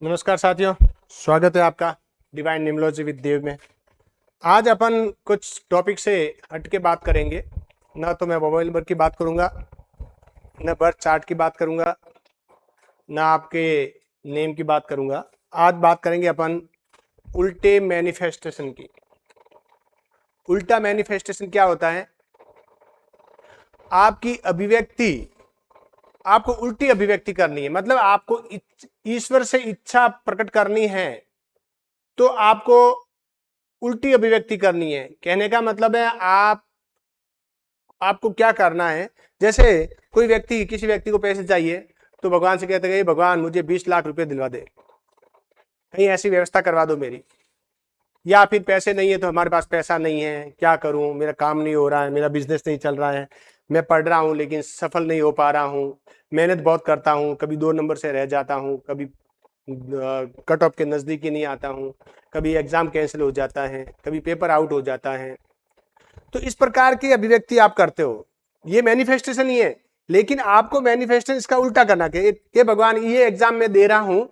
नमस्कार साथियों, स्वागत है आपका डिवाइन न्यूमरोलॉजी विद देव में। आज अपन कुछ टॉपिक से हट के बात करेंगे। ना तो मैं मोबाइल नंबर की बात करूंगा, ना बर्थ चार्ट की बात करूंगा, ना आपके नेम की बात करूंगा। आज बात करेंगे अपन उल्टे मैनिफेस्टेशन की। उल्टा मैनिफेस्टेशन क्या होता है? आपकी अभिव्यक्ति, आपको उल्टी अभिव्यक्ति करनी है। मतलब आपको ईश्वर से इच्छा प्रकट करनी है तो आपको उल्टी अभिव्यक्ति करनी है। कहने का मतलब है आपको क्या करना है। जैसे कोई व्यक्ति, किसी व्यक्ति को पैसे चाहिए तो भगवान से कहते हैं भगवान मुझे 20 लाख रुपए दिलवा दे, कहीं ऐसी व्यवस्था करवा दो मेरी। या फिर पैसे नहीं है तो हमारे पास पैसा नहीं है, क्या करूं, मेरा काम नहीं हो रहा है, मेरा बिजनेस नहीं चल रहा है, मैं पढ़ रहा हूं लेकिन सफल नहीं हो पा रहा हूं, मेहनत बहुत करता हूं, कभी 2 नंबर से रह जाता हूं, कभी कट ऑफ के नजदीक ही नहीं आता हूं, कभी एग्जाम कैंसिल हो जाता है, कभी पेपर आउट हो जाता है। तो इस प्रकार की अभिव्यक्ति आप करते हो, ये मैनिफेस्टेशन ही है। लेकिन आपको मैनिफेस्टेशन इसका उल्टा करना कि भगवान ये एग्जाम में दे रहा हूं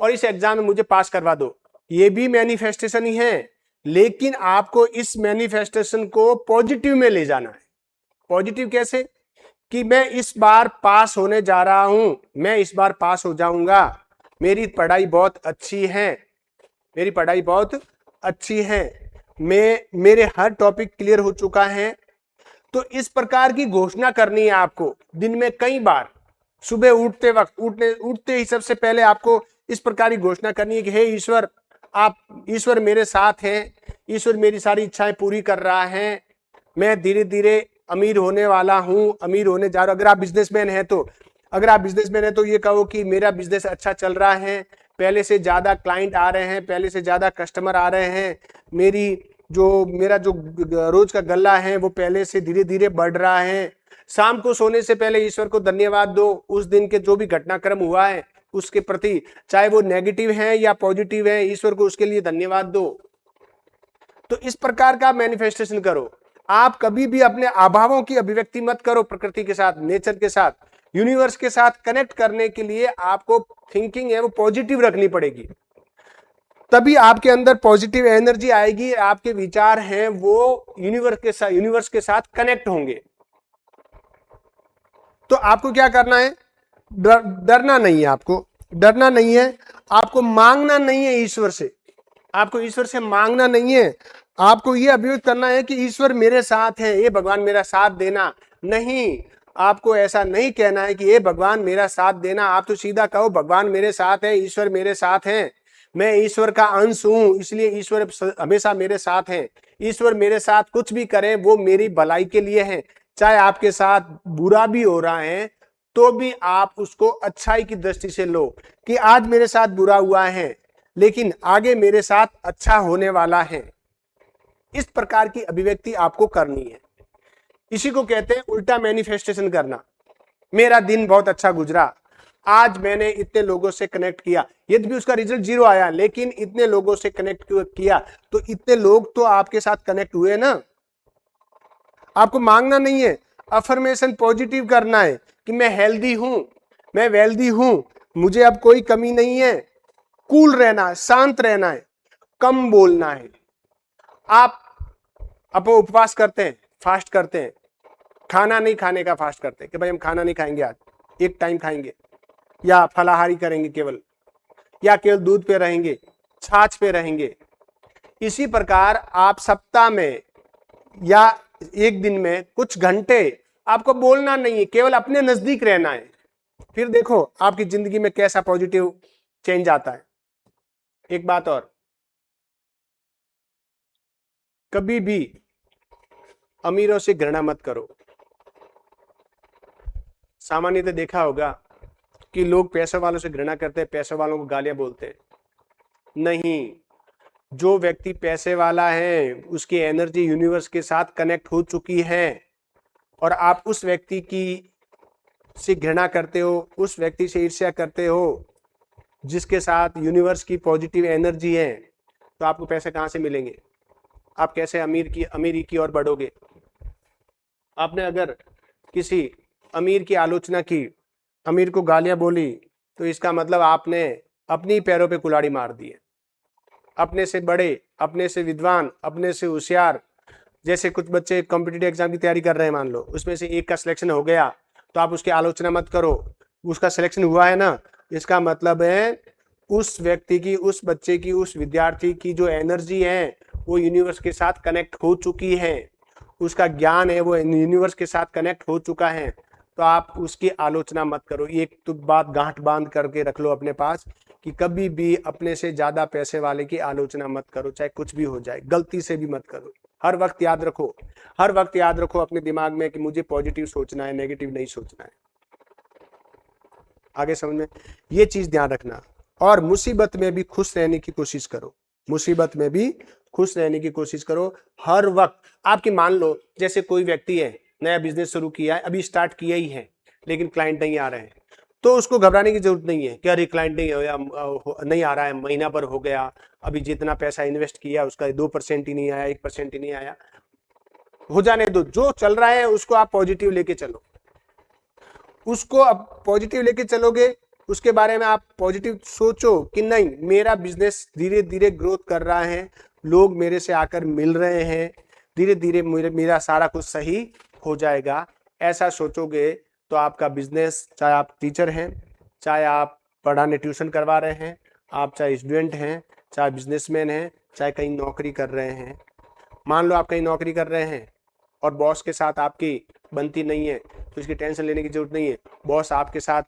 और इस एग्जाम में मुझे पास करवा दो, ये भी मैनिफेस्टेशन ही है। लेकिन आपको इस मैनिफेस्टेशन को पॉजिटिव में ले जाना है। पॉजिटिव कैसे? कि मैं इस बार पास होने जा रहा हूं, मैं इस बार पास हो जाऊंगा, मेरी पढ़ाई बहुत अच्छी है, मेरी पढ़ाई बहुत अच्छी है, मेरे हर टॉपिक क्लियर हो चुका है। तो इस प्रकार की घोषणा करनी है आपको दिन में कई बार। सुबह उठते वक्त, उठते ही सबसे पहले आपको इस प्रकार की घोषणा करनी है कि हे ईश्वर, ईश्वर मेरे साथ हैं, ईश्वर मेरी सारी इच्छाएं पूरी कर रहा है, मैं धीरे धीरे अमीर होने वाला हूं, अमीर होने जा रहा हूं। अगर आप बिजनेसमैन है तो ये कहो कि मेरा बिजनेस अच्छा चल रहा है, पहले से ज्यादा क्लाइंट आ रहे हैं, पहले से ज्यादा कस्टमर आ रहे हैं, मेरा जो रोज का गल्ला है वो पहले से धीरे धीरे बढ़ रहा है। शाम को सोने से पहले ईश्वर को धन्यवाद दो उस दिन के जो भी घटनाक्रम हुआ है उसके प्रति, चाहे वो नेगेटिव है या पॉजिटिव है, ईश्वर को उसके लिए धन्यवाद दो। तो इस प्रकार का मैनिफेस्टेशन करो। आप कभी भी अपने अभावों की अभिव्यक्ति मत करो। प्रकृति के साथ, नेचर के साथ, यूनिवर्स के साथ कनेक्ट करने के लिए आपको थिंकिंग है वो पॉजिटिव रखनी पड़ेगी, तभी आपके अंदर पॉजिटिव एनर्जी आएगी। आपके विचार हैं वो यूनिवर्स के साथ कनेक्ट होंगे। तो आपको क्या करना है? डरना नहीं है, आपको डरना नहीं है, आपको मांगना नहीं है ईश्वर से, आपको ईश्वर से मांगना नहीं है। आपको यह अभिव्यक्त करना है कि ईश्वर मेरे साथ है, ये भगवान मेरा साथ देना। नहीं, आपको ऐसा नहीं कहना है कि ये भगवान मेरा साथ देना। आप तो सीधा कहो भगवान मेरे साथ है, ईश्वर मेरे साथ है, मैं ईश्वर का अंश हूं, इसलिए ईश्वर हमेशा मेरे साथ है। ईश्वर मेरे साथ कुछ भी करे वो मेरी भलाई के लिए है। चाहे आपके साथ बुरा भी हो रहा है तो भी आप उसको अच्छाई की दृष्टि से लो कि आज मेरे साथ बुरा हुआ है लेकिन आगे मेरे साथ अच्छा होने वाला है। इस प्रकार की अभिव्यक्ति आपको करनी है। इसी को कहते हैं उल्टा मैनिफेस्टेशन करना। मेरा दिन बहुत अच्छा गुजरा, आज मैंने इतने लोगों से कनेक्ट किया, यदि उसका रिजल्ट 0 आया लेकिन इतने लोगों से कनेक्ट किया तो इतने लोग तो आपके साथ कनेक्ट हुए ना। आपको मांगना नहीं है, अफर्मेशन पॉजिटिव करना है कि मैं हेल्दी हूं, मैं वेल्दी हूं, मुझे अब कोई कमी नहीं है। कूल रहना है, शांत रहना है, कम बोलना है। आप उपवास करते हैं, फास्ट करते हैं, खाना नहीं खाने का फास्ट करते हैं कि भाई हम खाना नहीं खाएंगे, आज एक टाइम खाएंगे, या फलाहारी करेंगे केवल, या केवल दूध पे रहेंगे, छाछ पे रहेंगे। इसी प्रकार आप सप्ताह में या एक दिन में कुछ घंटे आपको बोलना नहीं है, केवल अपने नजदीक रहना है। फिर देखो आपकी जिंदगी में कैसा पॉजिटिव चेंज आता है। एक बात और, कभी भी अमीरों से घृणा मत करो। सामान्यतः देखा होगा कि लोग पैसे वालों से घृणा करते हैं, पैसे वालों को गालियां बोलते हैं। नहीं, जो व्यक्ति पैसे वाला है उसकी एनर्जी यूनिवर्स के साथ कनेक्ट हो चुकी है और आप उस व्यक्ति की से घृणा करते हो, उस व्यक्ति से ईर्ष्या करते हो जिसके साथ यूनिवर्स की पॉजिटिव एनर्जी है, तो आपको पैसे कहां से मिलेंगे? आप कैसे अमीरी की ओर बढ़ोगे? आपने अगर किसी अमीर की आलोचना की, अमीर को गालियां बोली, तो इसका मतलब आपने अपनी पैरों पे कुल्हाड़ी मार दी है। अपने से बड़े, अपने से विद्वान, अपने से होशियार, जैसे कुछ बच्चे कॉम्पिटिटिव एग्जाम की तैयारी कर रहे हैं, मान लो उसमें से एक का सिलेक्शन हो गया, तो आप उसकी आलोचना मत करो। उसका सिलेक्शन हुआ है ना, इसका मतलब है उस व्यक्ति की, उस बच्चे की, उस विद्यार्थी की जो एनर्जी है वो यूनिवर्स के साथ कनेक्ट हो चुकी है, उसका ज्ञान है वो यूनिवर्स के साथ कनेक्ट हो चुका है, तो आप उसकी आलोचना मत करो। ये एक तो बात गांठ बांध करके रख लो अपने पास कि कभी भी अपने से ज्यादा पैसे वाले की आलोचना मत करो, चाहे कुछ भी हो जाए, गलती से भी मत करो। हर वक्त याद रखो, हर वक्त याद रखो अपने दिमाग में कि मुझे पॉजिटिव सोचना है, नेगेटिव नहीं सोचना है। आगे समझ में, ये चीज ध्यान रखना। और मुसीबत में भी खुश रहने की कोशिश करो, मुसीबत में भी खुश रहने की कोशिश करो हर वक्त। आपकी मान लो जैसे कोई व्यक्ति है, नया बिजनेस शुरू किया है, अभी स्टार्ट किया ही है, लेकिन क्लाइंट नहीं आ रहे हैं, तो उसको घबराने की जरूरत नहीं है कि अरे क्लाइंट नहीं आ रहा है, महीना भर हो गया, अभी जितना पैसा इन्वेस्ट किया उसका 2% ही नहीं आया, 1% ही नहीं आया। हो जाने दो, जो चल रहा है उसको आप पॉजिटिव लेके चलो, उसको अब पॉजिटिव लेके चलोगे, उसके बारे में आप पॉजिटिव सोचो कि नहीं मेरा बिजनेस धीरे धीरे ग्रोथ कर रहा है, लोग मेरे से आकर मिल रहे हैं, धीरे धीरे मेरा सारा कुछ सही हो जाएगा। ऐसा सोचोगे तो आपका बिजनेस, चाहे आप टीचर हैं, चाहे आप पढ़ाने ट्यूशन करवा रहे हैं, आप चाहे स्टूडेंट हैं, चाहे बिजनेसमैन हैं, चाहे कहीं नौकरी कर रहे हैं। मान लो आप कहीं नौकरी कर रहे हैं और बॉस के साथ आपकी बनती नहीं है, तो इसकी टेंशन लेने की जरूरत नहीं है। बॉस आपके साथ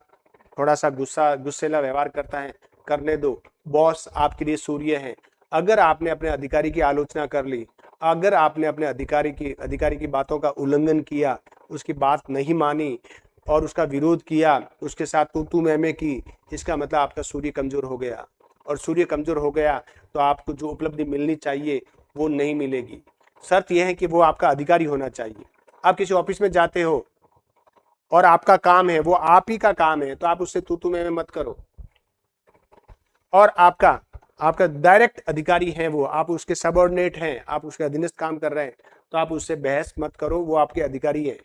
थोड़ा सा गुस्सेला व्यवहार करता है, करने दो, बॉस आपके लिए सूर्य है। अगर आपने अपने अधिकारी की आलोचना कर ली, अगर आपने अपने अधिकारी की बातों का उल्लंघन किया, उसकी बात नहीं मानी और उसका विरोध किया, उसके साथ तू मैं की, इसका मतलब आपका सूर्य कमजोर हो गया। और सूर्य कमजोर हो गया तो आपको जो उपलब्धि मिलनी चाहिए वो नहीं मिलेगी। शर्त यह है कि वो आपका अधिकारी होना चाहिए। आप किसी ऑफिस में जाते हो और आपका काम है, वो आप ही का काम है, तो आप उससे तू मैं मत करो। और आपका डायरेक्ट अधिकारी है वो, आप उसके सबऑर्डिनेट हैं, आप उसके अधीनस्थ काम कर रहे हैं, तो आप उससे बहस मत करो, वो आपके अधिकारी है।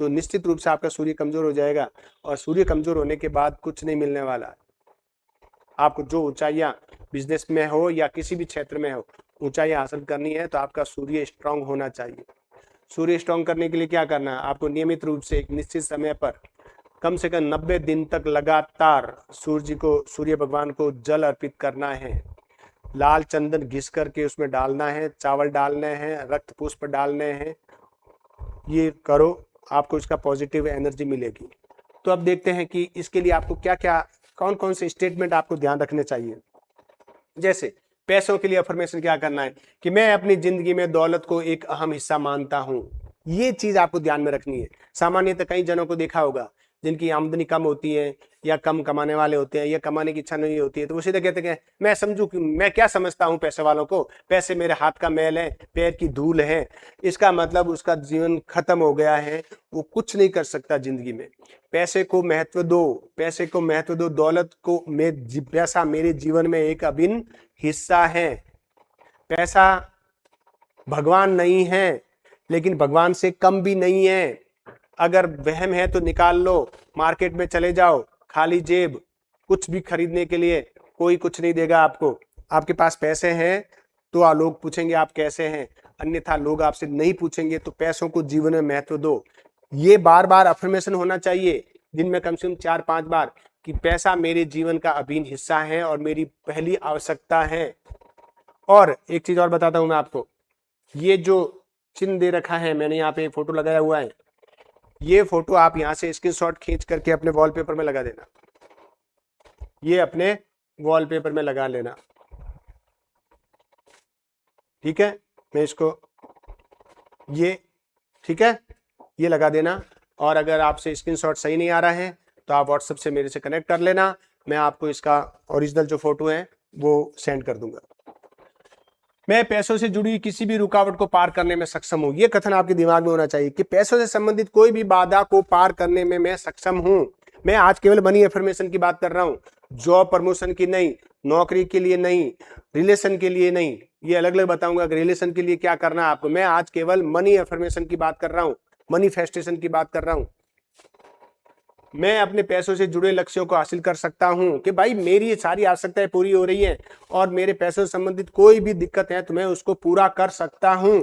तो निश्चित रूप से आपका सूर्य कमजोर हो जाएगा, और सूर्य कमजोर होने के बाद कुछ नहीं मिलने वाला। आपको जो ऊंचाइयां बिजनेस में हो या किसी भी क्षेत्र में हो, ऊंचाइयां हासिल करनी है तो आपका सूर्य स्ट्रांग होना चाहिए। सूर्य स्ट्रांग करने के लिए क्या करना है, आपको नियमित रूप से एक निश्चित समय पर कम से कम 90 दिन तक लगातार सूर्य भगवान को जल अर्पित करना है। लाल चंदन घिस करके उसमें डालना है, चावल डालने हैं, रक्त पुष्प डालने हैं। ये करो, आपको इसका पॉजिटिव एनर्जी मिलेगी। तो अब देखते हैं कि इसके लिए आपको क्या क्या, कौन कौन से स्टेटमेंट आपको ध्यान रखने चाहिए। जैसे पैसों के लिए अफर्मेशन क्या करना है कि मैं अपनी जिंदगी में दौलत को एक अहम हिस्सा मानता हूं। ये चीज आपको ध्यान में रखनी है। सामान्यतः कई जनों को देखा होगा जिनकी आमदनी कम होती है या कम कमाने वाले होते हैं या कमाने की इच्छा नहीं होती है, तो वो सीधे कहते हैं मैं समझू कि मैं क्या समझता हूं पैसे वालों को, पैसे मेरे हाथ का मैल है, पैर की धूल है। इसका मतलब उसका जीवन खत्म हो गया है, वो कुछ नहीं कर सकता जिंदगी में। पैसे को महत्व दो, पैसे को महत्व दो, दौलत को, पैसा मेरे जीवन में एक अभिन्न हिस्सा है। पैसा भगवान नहीं है, लेकिन भगवान से कम भी नहीं है। अगर वहम है तो निकाल लो, मार्केट में चले जाओ, खाली जेब, कुछ भी खरीदने के लिए कोई कुछ नहीं देगा आपको। आपके पास पैसे हैं तो लोग पूछेंगे आप कैसे हैं, अन्यथा लोग आपसे नहीं पूछेंगे। तो पैसों को जीवन में महत्व दो। ये बार बार अफर्मेशन होना चाहिए, दिन में कम से कम 4-5 बार, कि पैसा मेरे जीवन का अभिन्न हिस्सा है और मेरी पहली आवश्यकता है। और एक चीज और बताता हूं मैं आपको, ये जो चिन्ह दे रखा है, मैंने यहाँ पे फोटो लगाया हुआ है, ये फोटो आप यहाँ से स्क्रीनशॉट खींच करके अपने वॉलपेपर में लगा देना। ये अपने वॉलपेपर में लगा लेना, ठीक है। मैं इसको, ये ठीक है, ये लगा देना। और अगर आपसे स्क्रीनशॉट सही नहीं आ रहा है तो आप व्हाट्सएप से मेरे से कनेक्ट कर लेना, मैं आपको इसका ओरिजिनल जो फोटो है वो सेंड कर दूंगा। मैं पैसों से जुड़ी किसी भी रुकावट को पार करने में सक्षम हूं। यह कथन आपके दिमाग में होना चाहिए कि पैसों से संबंधित कोई भी बाधा को पार करने में मैं सक्षम हूं। मैं आज केवल मनी अफर्मेशन की बात कर रहा हूं, जॉब प्रमोशन की नहीं, नौकरी के लिए नहीं, रिलेशन के लिए नहीं। ये अलग अलग बताऊंगा रिलेशन के लिए क्या करना है आपको। मैं आज केवल मनी अफर्मेशन की बात कर रहा हूं, मनीफेस्टेशन की बात कर रहा हूं। मैं अपने पैसों से जुड़े लक्ष्यों को हासिल कर सकता हूं कि भाई मेरी सारी आवश्यकताएं पूरी हो रही है और मेरे पैसों से संबंधित कोई भी दिक्कत है तो मैं उसको पूरा कर सकता हूं।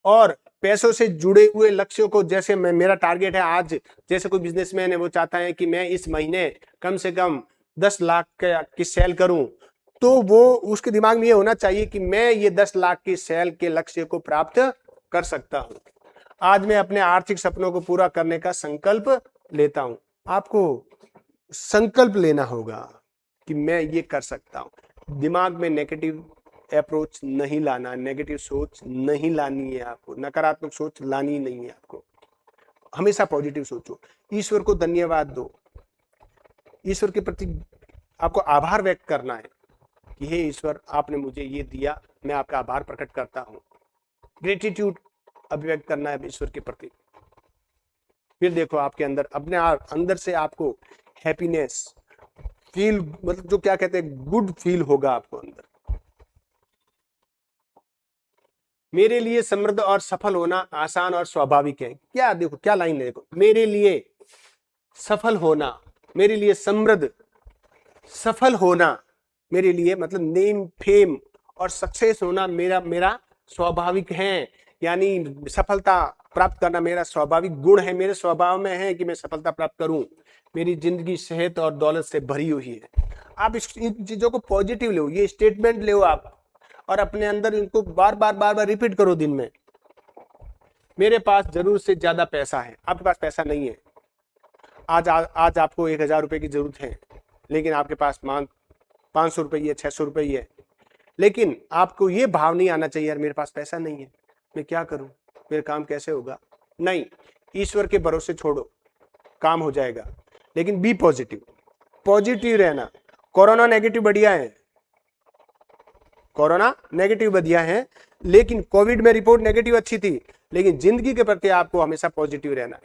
और पैसों से जुड़े हुए लक्ष्यों को, जैसे मैं, मेरा टारगेट है आज, जैसे कोई बिजनेसमैन है वो चाहता है कि मैं इस महीने कम से कम 10 लाख की सेल करूं, तो वो उसके दिमाग में ये होना चाहिए कि मैं ये 10 लाख की सेल के लक्ष्य को प्राप्त कर सकता हूं। आज मैं अपने आर्थिक सपनों को पूरा करने का संकल्प लेता हूं। आपको संकल्प लेना होगा कि मैं ये कर सकता हूं। दिमाग में नेगेटिव अप्रोच नहीं लाना, नेगेटिव सोच नहीं लानी है आपको, नकारात्मक सोच लानी नहीं है आपको। हमेशा पॉजिटिव सोचो, ईश्वर को धन्यवाद दो, ईश्वर के प्रति आपको आभार व्यक्त करना है कि हे ईश्वर, आपने मुझे ये दिया, मैं आपका आभार प्रकट करता हूं। ग्रेटिट्यूड अभिव्यक्त करना है ईश्वर के प्रति। फिर देखो आपके अंदर, अपने अंदर से आपको हैप्पीनेस फील, मतलब जो क्या कहते हैं, गुड फील होगा आपको अंदर। मेरे लिए समृद्ध और सफल होना आसान और स्वाभाविक है। क्या देखो, क्या लाइन है, देखो, मेरे लिए सफल होना, मेरे लिए समृद्ध, सफल होना, मेरे लिए मतलब नेम फेम और सक्सेस होना मेरा स्वाभाविक है। यानी सफलता प्राप्त करना मेरा स्वाभाविक गुण है, मेरे स्वभाव में है कि मैं सफलता प्राप्त करूं। मेरी जिंदगी सेहत और दौलत से भरी हुई है। आप इन चीजों को पॉजिटिव लो, ये स्टेटमेंट लो आप, और अपने अंदर इनको बार बार रिपीट करो दिन में। मेरे पास जरूर से ज्यादा पैसा है। आपके पास पैसा नहीं है, आज आपको 1000 रुपए की जरूरत है, लेकिन आपके पास 500 रुपये है, 600 रुपये है, लेकिन आपको ये भाव नहीं आना चाहिए यार मेरे पास पैसा नहीं है, मैं क्या करूं, मेरा काम कैसे होगा। नहीं, ईश्वर के भरोसे छोड़ो, काम हो जाएगा। लेकिन बी पॉजिटिव, पॉजिटिव रहना। कोरोना नेगेटिव बढ़िया है, कोरोना नेगेटिव बढ़िया है, लेकिन कोविड में रिपोर्ट नेगेटिव अच्छी थी, लेकिन जिंदगी के प्रति आपको हमेशा पॉजिटिव रहना है।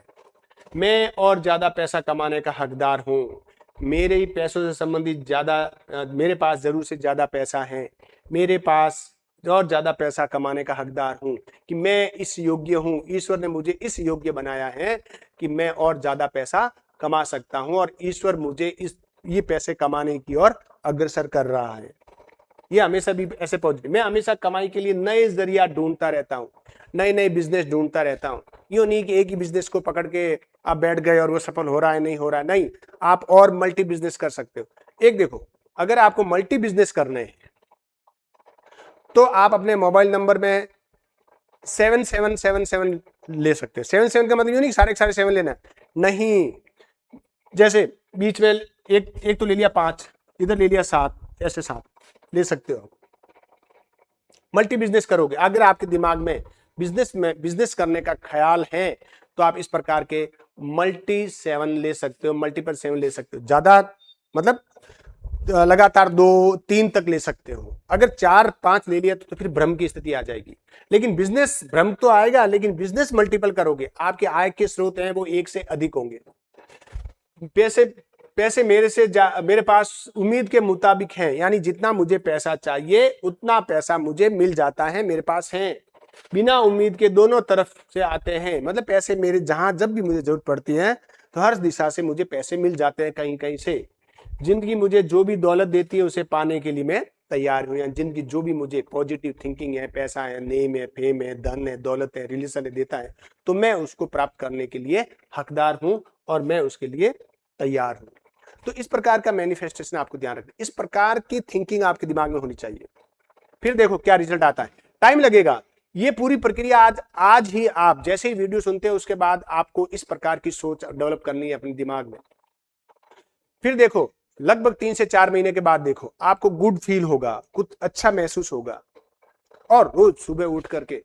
मैं और ज्यादा पैसा कमाने का हकदार हूं। मेरे ही पैसों से संबंधित मेरे पास जरूर से ज्यादा पैसा है, मेरे पास और ज्यादा पैसा कमाने का हकदार हूं, कि मैं इस योग्य हूं, ईश्वर ने मुझे इस योग्य बनाया है कि मैं और ज्यादा पैसा कमा सकता हूं, और ईश्वर मुझे ये पैसे कमाने की ओर अग्रसर कर रहा है। ये हमेशा भी ऐसे पॉजिटिव। मैं हमेशा कमाई के लिए नए जरिया ढूंढता रहता हूँ, नए बिजनेस ढूंढता रहता हूँ। यूं नहीं कि एक ही बिजनेस को पकड़ के आप बैठ गए और वो सफल हो रहा है, नहीं हो रहा है, नहीं, आप और मल्टी बिजनेस कर सकते हो। एक देखो, अगर आपको मल्टी बिजनेस करने हैं तो आप अपने मोबाइल नंबर में 7777 ले सकते हो। 77 का मतलब यूं नहीं सारे 7 लेना है, नहीं, जैसे बीच में एक तो ले लिया 5, इधर ले लिया 7, ऐसे 7 ले सकते हो। मल्टी बिजनेस करोगे, अगर आपके दिमाग में बिजनेस करने का ख्याल है तो आप इस प्रकार के मल्टी 7 ले सकते हो, मल्टीपल 7 ले सकते हो। ज्यादा मतलब लगातार 2-3 तक ले सकते हो। अगर 4-5 ले लिया तो फिर भ्रम की स्थिति आ जाएगी। लेकिन बिजनेस, भ्रम तो आएगा, लेकिन बिजनेस मल्टीपल करोगे, आपके आय के स्रोत हैं वो एक से अधिक होंगे। पैसे मेरे पास उम्मीद के मुताबिक है, यानी जितना मुझे पैसा चाहिए उतना पैसा मुझे मिल जाता है, मेरे पास है, बिना उम्मीद के दोनों तरफ से आते हैं। मतलब पैसे मेरे जहां जब भी मुझे जरूरत पड़ती है तो हर दिशा से मुझे पैसे मिल जाते हैं, कहीं कहीं से। जिंदगी मुझे जो भी दौलत देती है उसे पाने के लिए मैं तैयार हूं। जिंदगी जो भी मुझे पॉजिटिव थिंकिंग है, पैसा है, नेम है, फेम है, धन है, दौलत है, रिलेशन है देता है, तो मैं उसको प्राप्त करने के लिए हकदार हूं और मैं उसके लिए तैयार हूं। तो इस प्रकार का मैनिफेस्टेशन आपको ध्यान रखना, इस प्रकार की थिंकिंग आपके दिमाग में होनी चाहिए। फिर देखो क्या रिजल्ट आता है। टाइम लगेगा, ये पूरी प्रक्रिया आज ही आप जैसे ही वीडियो सुनते हैं उसके बाद आपको इस प्रकार की सोच डेवलप करनी है अपने दिमाग में। फिर देखो लगभग 3 से 4 महीने के बाद देखो आपको गुड फील होगा, कुछ अच्छा महसूस होगा। और रोज सुबह उठ करके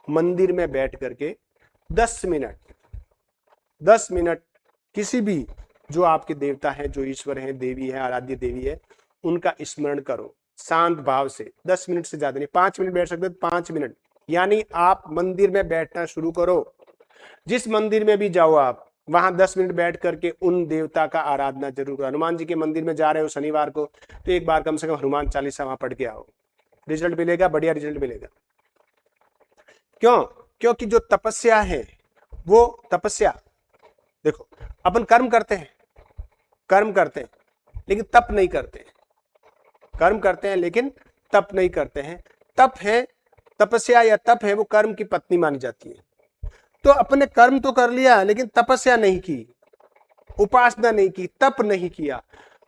मंदिर में बैठ करके 10 मिनट किसी भी जो आपके देवता हैं, जो ईश्वर हैं, देवी है, आराध्य देवी है, उनका स्मरण करो शांत भाव से। 10 मिनट से ज्यादा नहीं, 5 मिनट बैठ सकते हो, 5 मिनट। यानी आप मंदिर में बैठना शुरू करो, जिस मंदिर में भी जाओ आप वहां 10 मिनट बैठ करके उन देवता का आराधना जरूर करो। हनुमान जी के मंदिर में जा रहे हो शनिवार को तो एक बार कम से कम हनुमान चालीसा वहां पढ़ के आओ, रिजल्ट मिलेगा, बढ़िया रिजल्ट मिलेगा। क्यों? क्योंकि जो तपस्या है वो तपस्या देखो, अपन कर्म करते हैं, कर्म करते हैं लेकिन तप नहीं करते हैं, कर्म करते हैं लेकिन तप नहीं करते हैं। तप है, तपस्या या तप है, वो कर्म की पत्नी मानी जाती है। तो अपने कर्म तो कर लिया लेकिन तपस्या नहीं की, उपासना नहीं की, तप नहीं किया।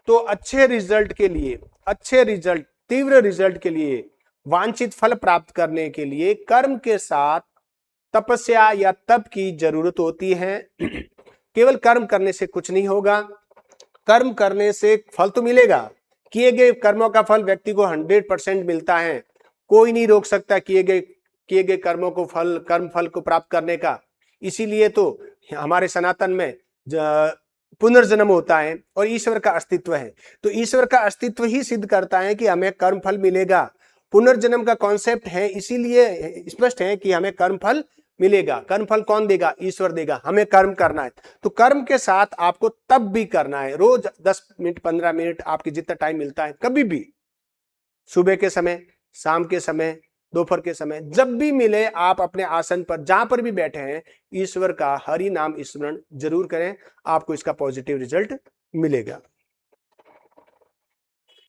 तो अच्छे रिजल्ट के लिए, अच्छे रिजल्ट, तीव्र रिजल्ट के लिए, वांछित फल प्राप्त करने के लिए कर्म के साथ तपस्या या तप की जरूरत होती है। केवल कर्म करने से कुछ नहीं होगा। कर्म करने से फल तो मिलेगा, किए गए कर्मों का फल व्यक्ति को 100% मिलता है। कोई नहीं रोक सकता किए गए कर्मों को, फल, कर्म फल को प्राप्त करने का। इसीलिए तो हमारे सनातन में पुनर्जन्म होता है और ईश्वर का अस्तित्व है। तो ईश्वर का अस्तित्व ही सिद्ध करता है कि हमें कर्म फल मिलेगा। पुनर्जन्म का कॉन्सेप्ट है, इसीलिए स्पष्ट है कि हमें कर्म फल मिलेगा। कर्म फल कौन देगा? ईश्वर देगा। हमें कर्म करना है, तो कर्म के साथ आपको तप भी करना है। रोज 10 मिनट, 15 मिनट, आपके जितना टाइम मिलता है, कभी भी, सुबह के समय, शाम के समय, दोपहर के समय, जब भी मिले, आप अपने आसन पर जहां पर भी बैठे हैं, ईश्वर का हरि नाम स्मरण जरूर करें। आपको इसका पॉजिटिव रिजल्ट मिलेगा।